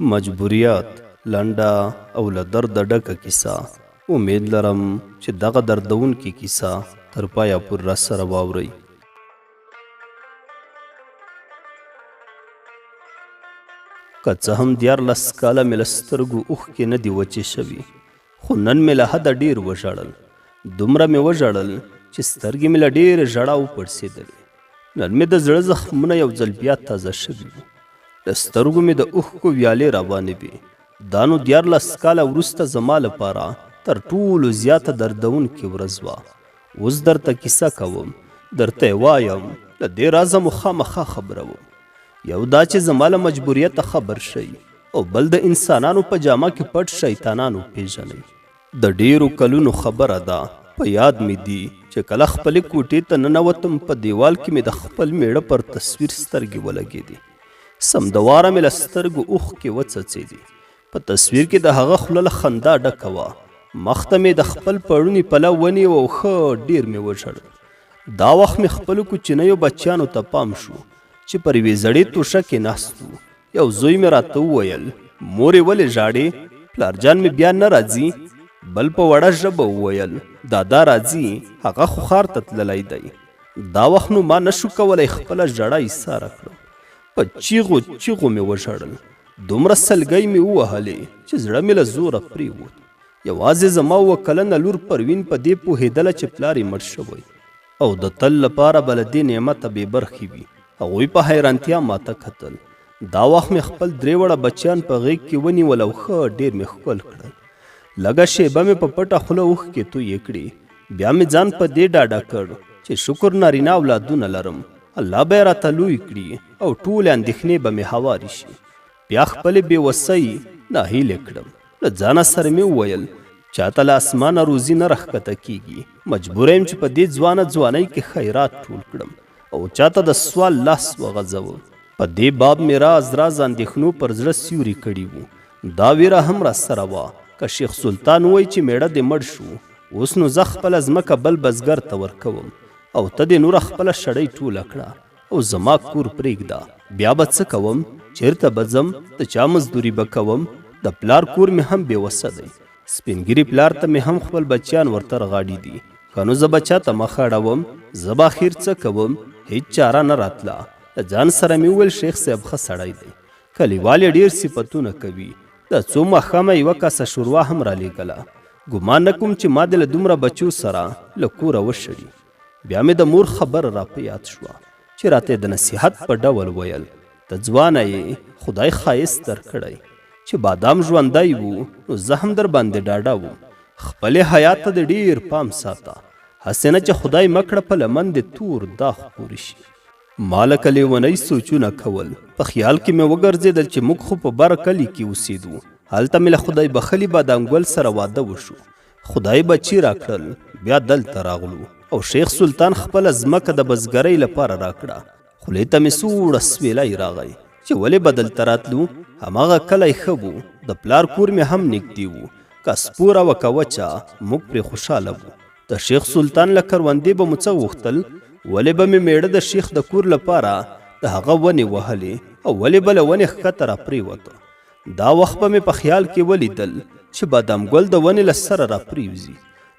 مجبوریت لنډه او له درده ډکه کیسه. امید لرم چې دغه دردونکې کیسه تر پایه پورې راسره واورئ. که څه هم 14 کاله مې له سترګو اوښکې نه دي وچې شوي، خو نن مې له حده ډېر وژړل. دومره مې وژړل چې سترګې مې له ډېرې ژړا وپړسېدلې. نن مې د زړه زخمونه یو ځل بیا تازه شوي وو. له سترګو مې د اوښکو ویالې روانې وې. دا نو 14 کاله وروسته زما لپاره تر ټولو زیاته دردونکې ورځ وه. اوس درته کیسه کوم، درته یې وایم، له دې رازه مو خامخا خبروم. یو دا چې زما له مجبوریته خبر شئ، او بل د انسانانو په جامه کې پټ شیطانانو پیژنئ. د ډېرو کلونو خبره ده، په یاد مې دي چې کله خپلې کوټې ته ننوتم، په دیوال کې مې د خپل میړه پر تصویر سترګې ولګېدې. سمدواره مې له سترګو اوښکې وڅڅېدې. په تصویر کې د هغه خوله له خندا ډکه وه. مخ ته مې د خپل پړوني پله ونیو او ښه ډېر مې وژړل. دا وخت مې خپلو کوچنیو بچیانو ته پام شو چې پر یوې زړې توشه کې ناست وو. یو زوی مې راته وویل، مورې ولې ژاړې؟ پلارجان مې بیا نه راځي؟ بل په وړه ژبه وویل، دادا راځي، هغه خو ښار ته تللی دی. دا وخت نو ما نشو کولی خپله ژړا ایساره کړم. په چیغو چیغو مې وژړل. دومره سلګۍ مې ووهلې چې زړه مې له زوره پرېوت. یوازې زما 7 کلنه لور پروین په دې پوهېدله چې پلار یې مړ شوی او د تل لپاره به له دې نعمته بې برخې وي. هغوی په حیرانتیا ماته کتل. دا وخت مې خپل 3 وړه بچیان په غېږ کې ونیول او ښه ډېر مې ښکل کړل. لږه شیبه مې په پټه خوله اوښکې تویې کړې. بیا مې ځان په دې ډاډه کړ چې شکر نارینه اولادونه لرم، الله به یې راته لوی کړي او ټولې اندېښنې به مې هوارې شي. بیا خپلې بېوسۍ ناهیلې کړم. له ځانه سره مې وویل، چاته له اسمانه روزي نه راښکته کېږي. مجبوره یم چې په دې ځوانۍ کې خیرات ټول کړم او چاته د سوال لاس وغځوم. په دې باب مې راز اندېښنو پر زړه سیوري کړي وو. دا ویره هم را سره وه که شیخ سلطان وایي چې میړه دې مړ شو، اوس نو زه خپله ځمکه بل بزګر ته ورکوم او ته دې نوره خپله شړۍ ټوله کړه او زما کور پرېږده. بیا به څه کوم؟ چیرته به ځم؟ د چا مزدوري به کوم؟ د پلار کور مې هم بېوسه دی. سپینګیري پلار ته مې هم خپل بچیان ورته رغاړي دي. که نو زه به چاته مخ اړوم؟ زه به اخر څه کوم؟ هیڅ چاره نه راتله. د ځان سره مې وویل، شیخ صاحب ښه سړی دی، کلیوال یې ډېر صفتونه کوي. د څو ماښامه 1 کاسه شوروا هم رالیږله. ګمان نه کوم چې ما دې له دومره بچو سره له کوره وشړي. بیا مې د مور خبره را په یاد شوه چې راته د نصیحت په ډول ویل، ته ځوانه یې، خدای ښایست درکړی. چې بادام ژوندی وو نو زه هم در باندې ډاډه وم. خپلې حیات ته د ډېر پام ساته، هسې نه چې خدای مکړه په لمن دې تور داغ پورې شي. ما لکه لیونی سوچونه کول. په خیال کې مې وګرځېدل چې موږ خو په بر کلي کې اوسېدو. هلته مې له خدای بخلي بادام ګل سره واده وشو. خدای بچي راکړل. بیا دلته راغلو او شیخ سلطان خپله ځمکه د بزګرۍ لپاره راکړه. خولې ته مې سوړه سویلی راغی چې ولې به دلته راتلو؟ هماغه کلی ښه وو. د پلار کور مې هم نږدې وو. که سپوره وه که وچه، موږ پرې خوشحاله وو. د شیخ سلطان له کروندې به مو څه غوښتل؟ ولې به مې میړه د شیخ د کور لپاره د هغه ونې وهلې او ولې به له ونې ښکته را پرېوته؟ دا وخت به مې په خیال کې ولیدل چې بادام ګل د ونې له سره را پرېوځي،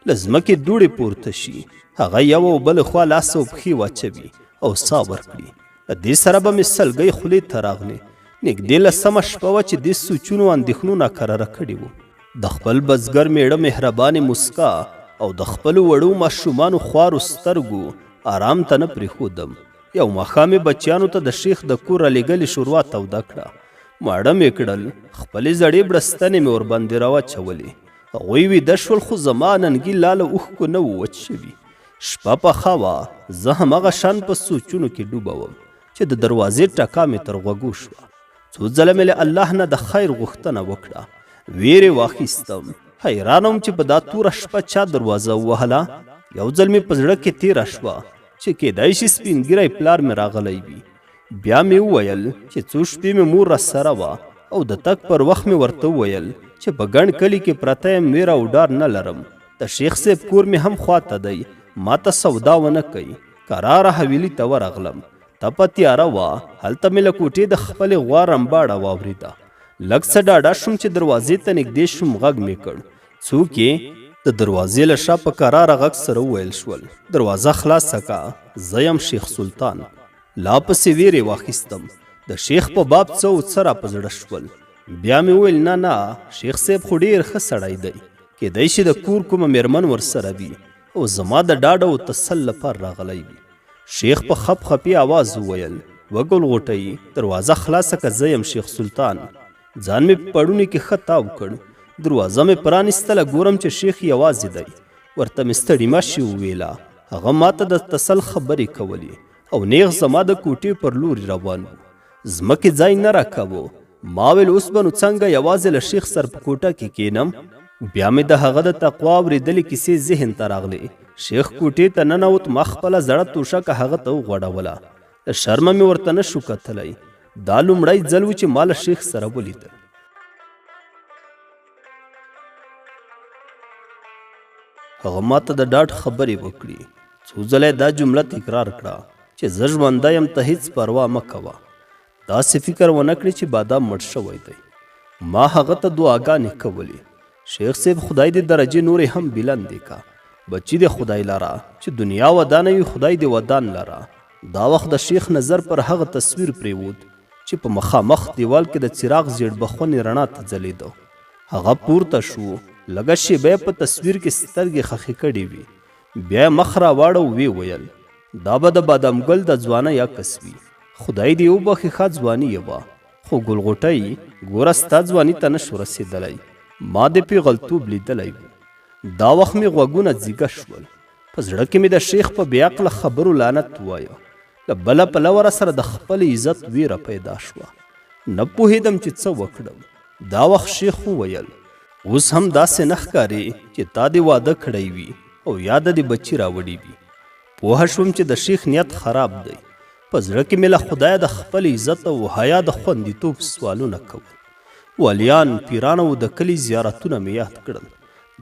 له ځمکې دوړې پورته شي، هغه یو او بل خوا لاس او پښې واچوي او ساه ورکړي. له دې سره به مې سلګۍ خولې ته راغلې. نږدې 10مه شپه وه چې دې سوچونو اندېښنو ناکراره کړي وو. د خپل بزګر میړه مهربانې مسکا او د خپلو وړو ماشومانو خوارو سترګو آرام ته نه پرېښودم. یو ماښام مې بچیانو ته د شیخ د کور رالیږلې شوروا توده کړه. ماړه مې کړل. خپلې زړې بړستنې مې ورباندې راواچولې. هغوی ویده شول، خو زما ننګي لاله اوښکو نه وو وچ شوي. شپه پخه وه. زه هماغه شان په سوچونو کې ډوبه وم چې د دروازې ټکا مې تر غوږو شوه. څو ځله مې له الله نه د خیر غوښتنه وکړه. ویرې واخیستم. حیرانه وم چې په دا توره شپه چا دروازه ووهله. یو ځل مې په زړه کې تېره شوه چې کېدای شي سپینګیری پلار مې راغلی وي. بیا مې وویل چې څو شپې مې مور را سره وه او د تګ پر وخت مې ورته وویل چې په ګڼ کلي کې پرته یم، ویره او ډار نه لرم. د شیخ صاحب کور مې هم خواته دی، ما ته سودا ونه کوي. کراره حویلي ته ورغلم. تپه تیاره وه. هلته مې له کوټې د خپلې غوا رمباړه واورېده. لږ څه ډاډه شوم چې دروازې ته نږدې شوم. غږ مې کړ. څوک یې؟ د دروازې له شا په کراره غږ سره وویل شول. دروازه خلاصه کا، زه یم شیخ سلطان. لا پسې ویرې واخیستم. د شیخ په باب څه و څه را په زړه شول. بیا مې وویل نه شیخ صاحب خو ډېر ښه سړی دی، کیدای شي د کور کومه میرمن ورسره وي او زما د ډاډ او تسل لپاره راغلی وي. شیخ په خپ خپي آواز وویل وګل غوټۍ دروازه خلاصه که، زه یم شیخ سلطان. ځان مې په پړوني کې ښه تاو کړ. دروازه مې پرانیستله، ګورم چې شیخ یوازې دی. ورته مې ستړي مشي وویله. هغه ماته د تسل خبرې کولې او نیغ زما د کوټې پر لوري روان و. ځمکې ځای نه راکاوه. ما ویل اوس به نو څنګه یوازې له شیخ سره په کوټه کې کینم. بیا مې د هغه د تقوا اورېدلې کیسې ذهن ته راغلې. شیخ کوټې ته ننوت. ما خپله زړه توشکه هغه ته وغوړوله. له شرمه مې ورته نه شو کتلی. دا لومړی ځل و چې ما له شیخ سره ولیدل. هغه ماته د ډاډ خبرې وکړي. څو ځله دا جمله تکرار کړه چې زه ژوندی یم، ته هیڅ پروا مه کوه. داسې فکر ونه کړي چې بادام مړ شوی دی. ما هغه ته دعاګانې کولې. شیخ صاحب خدای دې درجې نورې هم بلندې کا. بچی دې خدای لره چې دنیا ودانه وي، خدای دې ودان لره. دا وخت د شیخ نظر پر هغه تصویر پریوت چې په مخامخ دیوال کې د څراغ زیړبخونې رڼا ته ځلېده. هغه پورته شو. لږه شیبه په تصویر کې سترګې خښې کړې وي. بیا مخ راواړه ویې ویل دا به د بادام ګل د ځوانۍ عکس وي. خدای دې وبخښي ښه ځواني یې وه، خو ګلغوټۍ ګوره ستا ځواني ته نه شو رسېدلی. ما دې پیغلتوب لیدلی و. دا وخت مې غوږونه ځیږه شول. په زړه کې مې د شیخ په بې عقله خبرو لعنت ووایه. له بله پلوه سره د خپل عزت ویره پیدا شوه. نه پوهېدم چې څه وکړم. دا وخت شیخ وویل اوس هم داسې نه ښکارې چې تا دې واده کړی وي او یا د دې بچي راوړي وي. پوه شوم چې د شیخ نیت خراب دی. په زړه کې مې له خدایه د خپل عزت او حیا د خوندیتوب سوالونه کول. ولیان پیران او د کلي زیارتونه مې یاد کړل.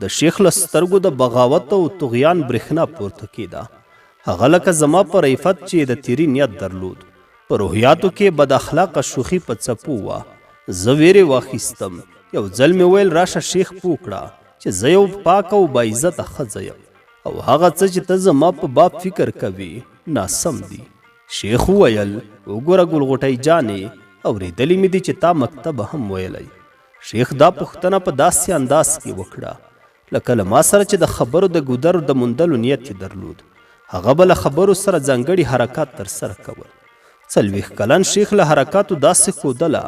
د شیخ له سترګو د بغاوت او طغیان برېښنا پورته کېده. هغه لکه زما پر عفت چې د تیری نیت درلود. په روحیاتو کې بد اخلاقه شوخي په څپو وه. زه ویرې واخیستم. یو ځل مې ویل راشه شیخ پوه کړه چې زه یو پاک او باعزته ښځه یم او هغه څه چې ته زما په باب فکر کوي ناسم دي. شیخ وویل وګوره ګلغوټۍ جانې اورېدلي مې دي چې تا مکتب هم ویلی. شیخ دا پوښتنه په داسې انداز کې وکړه لکه له ما سره چې د خبرو د ګودر د موندلو نیت یې درلود. هغه به له خبرو سره ځانګړي حرکات ترسره کول. 40 کلن شیخ له حرکاتو داسې ښودله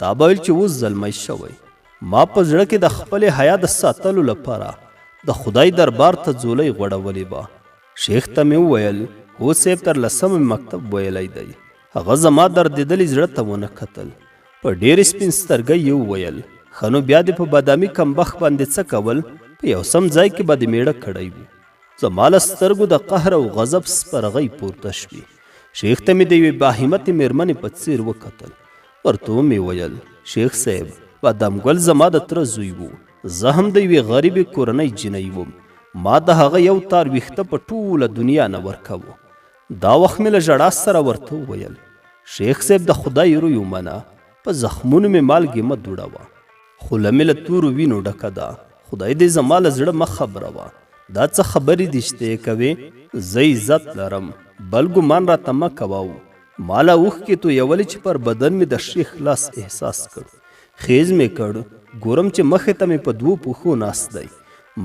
تا به ویل چې اوس زلمی شوی. ما په زړه کې د خپلې حیا د ساتلو لپاره د خدای دربار ته ځولۍ غوړولې وه. شیخ ته مې وویل هو صاحب تر 10 مکتب ویلی دی. هغه زما دردېدلي زړه ته ونه کتل. په ډېرې سپین سترګۍ یې وویل ښه نو بیا دې په بادامي کمبخت باندې څه کول؟ په یو سم ځای کې به دې میړه کړی وي. زما له سترګو د قهر او غضب سپرغۍ پورته شوې. شیخ ته مې د یوې باهمتې مېرمنې په څېر وکتل. ورته ومې ویل شیخ صاحب بادام ګل زما د تره زوی و. زه هم د یوې غریبې کورنۍ جینۍ وم. ما د هغه یو تار ویښته په ټوله دنیا نه ورکوه. دا وخت مې له ژړا سره ورته وویل شیخ صاحب د خدای روی ومنه، په زخمونو مې مالګې مه دوړوه. خوله مې له تورو وینو ډکه ده. خدای دې زما له زړه مه خبروه. دا څه خبرې دي چې ته یې کوې؟ زه عزت لرم، بل ګمان راته مه کوه. ما له اوښکې تویولې چې پر بدن مې د شیخ لاس احساس کړ. خیز مې کړ. ګورم چې مخې ته مې په 2 پښو ناست دی.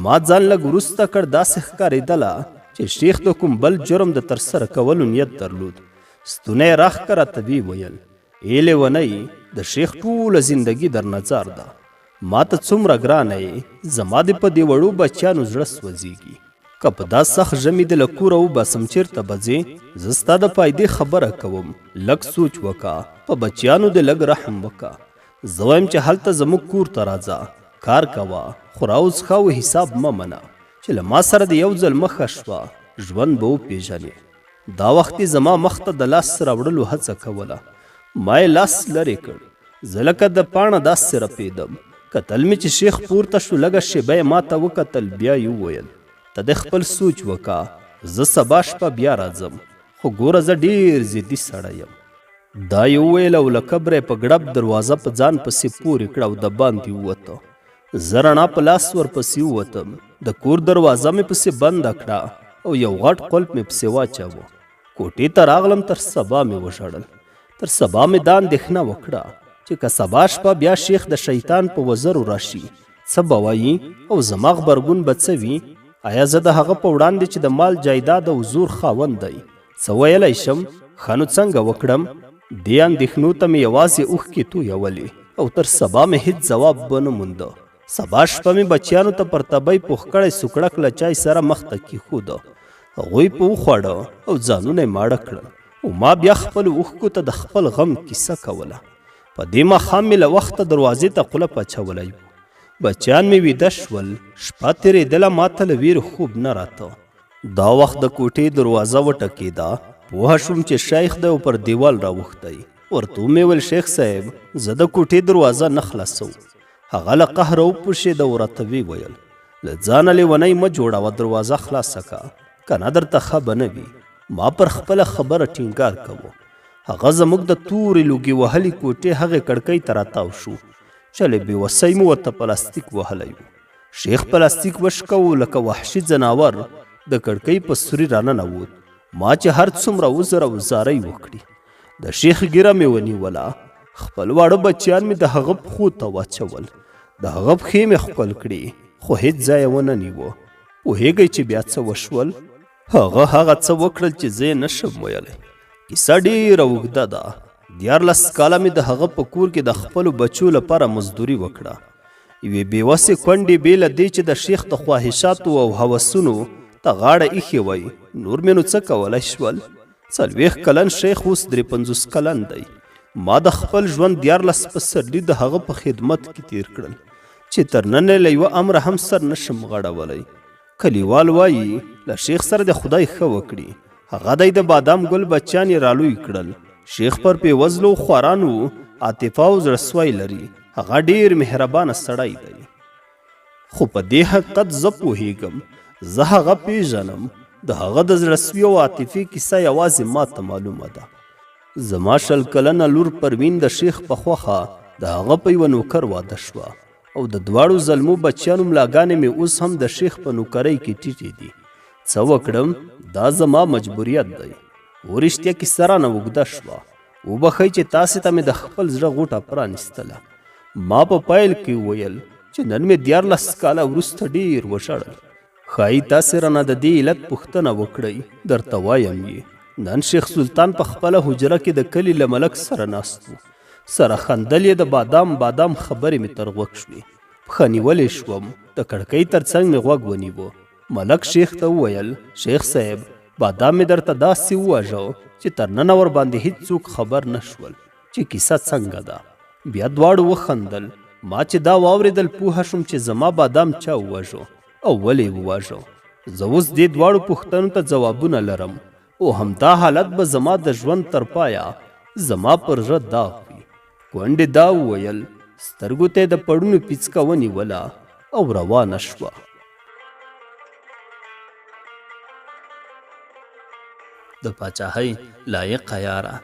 ما ځان لږ وروسته کړ. داسې ښکارېدله چې شیخ د کوم بل جرم د ترسره کولو نیت درلود. ستونی یې راښکه راته ویې ویل ای لیونۍ د شیخ ټوله زندګي در نظر ده. ما ته څومره ګرانه یې. زما دې په دې وړو بچیانو زړه سوځېږي. که په دا سخت ژمي دې له کوره وباسم چېرته به ځې؟ زه ستا د فایدې خبره کوم. لږ سوچ وکړه. په بچیانو دې لږ رحم وکړه. زه وایم چې هلته زموږ کور ته راځه، کار کوه، خوره او څښه او حساب مه منه چې له ما سره د یو ځل مخه شوه ژوند به وپېژنې. دا وخت یې زما مخ ته د لاس راوړلو هڅه کوله. ما یې لاس لرې کړ. زه لکه د پاڼه داسې رپېدم. کتل مې چې شیخ پورته شو. لږه شیبه یې ما ته وکتل. بیا یې وویل ته دې خپل سوچ وکړه. زه سبا شپه بیا راځم، خو ګوره زه ډېر ضدي سړی یم. دا یې وویل او له قبره په ګړب دروازه په ځان پسې پورې کړه او د باندې ووته. زه رڼا په لاس ورپسې ووتم. د کور دروازه مې پسې بنده کړه او یو غټ قلف مې پسې واچاوه. کوټې ته راغلم، تر سبا مې وژړل. تر سبا مې دا اندېښنه وکړه چې که سبا شپه بیا شیخ د شیطان په وزرو راشي څه به وایي او زما غبرګون به څه وي؟ آیا زه د هغه په وړاندې چې د مال جایداد او زور خاوند دی څه ویلی شم؟ ښه نو څنګه وکړم؟ دې اندېښنو ته مې یوازې اوښکې تویولې او تر سبا مې هیڅ ځواب ونه مونده. سبا شپه مې بچیانو ته پر تبۍ پوخ کړی سوکړک له چای سره مخ ته کېښوده. هغوی په وخوړه او ځانونه یې ماړه کړل او ما بیا خپلو اوښکو ته د خپل غم کیسه کوله. په دې ماښام مې له وخته دروازې ته قلف اچولی و. بچیان مې ویده شول. شپه تېرېدله، ما ته له ویرې خوب نه راته. دا وخت د کوټې دروازه وټکېده. پوه شوم چې شیخ دی او پر دیوال راوښتی. ورته ومې ویل شیخ صاحب زه د کوټې دروازه نه خلاصوم. هغه له قهره وپوښېد او راته ویې ویل له ځانه لیونۍ مه جوړوه، دروازه خلاصه که کنه درته ښه به نه وي. ما پر خپله خبره ټینګار کوو. هغه زموږ د تورې لوګي وهلې کوټې هغې کړکۍ ته راتاو شو چې له بېوسۍ مو ورته پلاستیک وهلی و. شیخ پلاستیک وشکوو لکه وحشي ځناور د کړکۍ په سوري راننوت. ما چې هر څومره وزر او زارۍ وکړي د شیخ ږیره مې ونیوله. خپل واړه بچیان مې د هغه پښو ته واچول. د هغه پښې مې ښکل کړي خو هېڅ ځای یې ونه نیوه. پوهېږئ چې بیا څه وشول؟ هغه څه وکړل چې زه یې نشم ویلی. کیسه ډېره اوږده ده. 14 کاله مې د هغه په کور کې د خپلو بچو لپاره مزدوري وکړه. یوې بېوسې کونډې بې له دې چې د شیخ د خواهشاتو او هوسونو ته غاړه ایښې وی نور مې نو څه کولی شول؟ 40 کلن شیخ اوس 53 کلن دی. ما د خپل ژوند 14 پسرلي د هغه په خدمت کې تیر کړل چې تر ننه له یوه امره هم سر نشم غړولی. کلیوال وایي له شیخ سره د خدای ښه وکړي. هغه دی د بادام ګل بچیان یې رالوی کړل. شیخ پر بېوزلو خوارانو عاطفه او زړهسوی لري. هغه ډېر مهربانه سړی دی. خو په دې حقیقت زه پوهېږم، زه هغه پیژنم. د هغه د زړهسوي او عاطفې کیسه یوازې ما ته معلومه ده. زما 20 کلنه لور پروین د شیخ په خوښه د هغه په یوه نوکر واده شوه او د دواړو زلمو بچیانو ملاګانې مې اوس هم د شیخ په نوکرۍ کې ټیټې دي. څه وکړم؟ دا زما مجبوریت دی. ورشتیا کیسه رانه اوږده شوه. وبښئ چې تاسې ته مې د خپل زړه غوټه پرانیستله. ما په پیل کې وویل چې نن مې 14 کاله وروسته ډېر وژړل. ښایي تاسې رانه د دې علت پوښتنه وکړئ. درته وایم یې نن شیخ سلطان په خپله حجره کې د کلي له ملک سره ناست و. سره خندل یې د بادام خبرې مې تر غوږ شوې. پښه نیولې شوم. د کړکۍ تر څنګ مې غوږ ونیوه. ملک شیخ ته وویل شیخ صاحب بادام مې درته داسې وواژه چې تر ننه ورباندې هیڅوک خبر نه شول چې کیسه څنګه ده. بیا دواړو وخندل. ما چې دا واورېدل پوهه شوم چې زما بادام چا وواژه او ولې وواژه. زه اوس دې دواړو پوښتنو ته ځوابونه لرم او همدا حالت به زما د ژوند تر پایه زما پر زړه داغ وي. کونډې دا وویل. سترګو ته یې د پړونو پیڅکه ونیوله او روانه شوه. د پاچاهۍ لایقه یاره،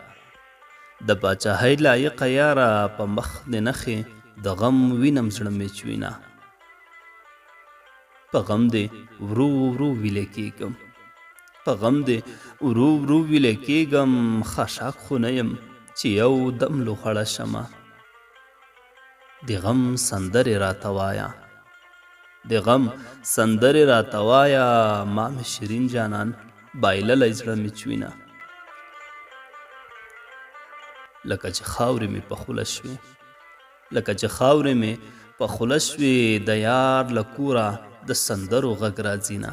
د پاچاهۍ لایقه یاره، په مخ دې نښې د غم وینم زړه مې چوینه. په غم دې ورو ورو ویلې کېږم، په غم دې ورو ورو ویلې کېږم. خاشاک خو نه یم چې یو دم لوخړه شمه. د غم سندرې راته وایه، د غم سندرې راته وایه. ما مې شیرین جانان بایللی زړه مې چوینه. لکه چې خاورې مې په خوله شوې، لکه چې خاورې مې په خوله شوې. د یار له کوره د سندرو غږ راځي نه.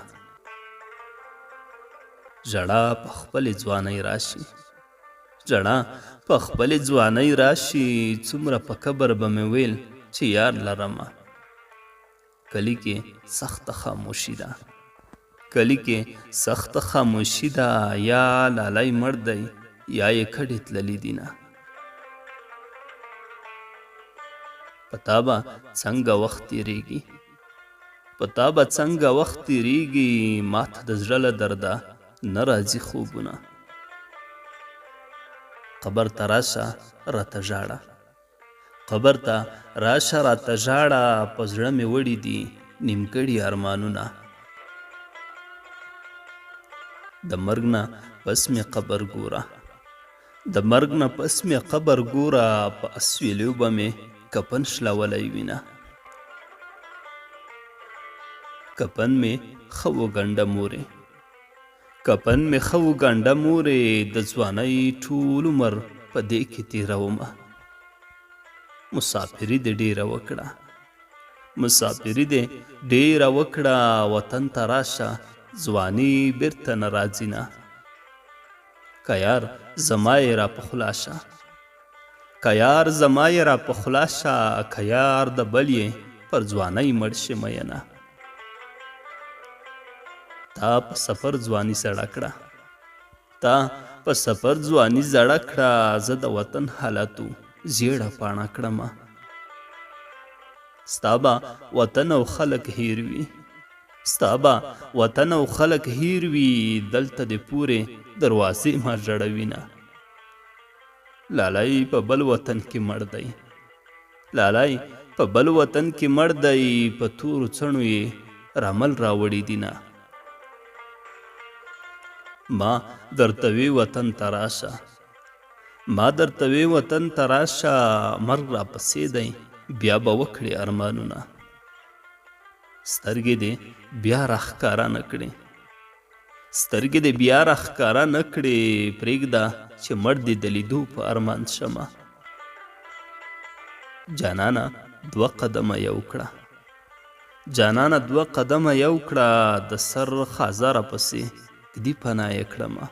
ژړا په خپلې ځوانۍ راشي، ژړا په خپلې ځوانۍ راشي. څومره په کبر به مې ویل چې یار لرمه. کلی کې سخته خاموشي ده، کلی کې سخته خاموشي ده. یا لالی مړ دی یا یې کډې تللي دي نه. په تا به څنګه وخت تېرېږي، په تا به څنګه وخت تېرېږي. ماته د زړه له درده نه راځي خوبونه. قبر ته راشه راته ژاړه، قبر ته راشه راته ژاړه، په زړه مې وړي دي نیمګړي ارمانونه. د مرګ نه پس مې قبر ګوره، د مرګ نه پس مې قبر ګوره، په اسویلیو به مې کفن شلولی وینه. کفن مې ښه وګنډه مورې، کفن مې ښه وګنډه مورې، د ځوانۍ ټول عمر په دې کې تېرومه. مسافري دې ډېره وکړه، مسافري دې ډېره وکړه، وطن ته راشه ځواني بېرته نه راځي نه. که یار زما یې را په خلا شه، که یار زما یې را په خلا شه، که یار د بل یې پر ځوانۍ مړ شي مینه. تا په سفر ځواني سړه کړه، تا په سفر ځواني زړه کړه، زه د وطن حالاتو زیړه پاڼه کړمه. ستا به وطن او خلک هیر وي، ستا به وطن او خلک هیر وي، دلته دې پورې دروازې ما ژړوینه. لالی په بل وطن کې مړ دی، لالی په بل وطن کې مړ دی، په تورو څڼو یې رمل راوړي دینه. ما درته وی وطن ته راشه، ما درته وی وطن ته راشه، مرګ راپسې دی بیا به وکړې ارمانونه. سترګې دې بیا راښکاره نه کړې، سترګې دې بیا راښکاره نه کړې، پرېږده چې مړ دې د لیدو په ارمان شمه. جانانه دوه قدمه یو کړه، جانانه دوه قدمه یو کړه، د سر خازه راپسې دی پناه یې کړمه.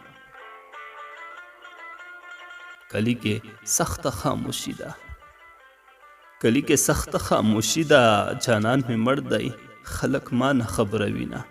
کلی کې سخته خاموشي ده، کلی کې سخته خاموشي ده، جانان مې مړ دی خلک ما نه خبروي نه.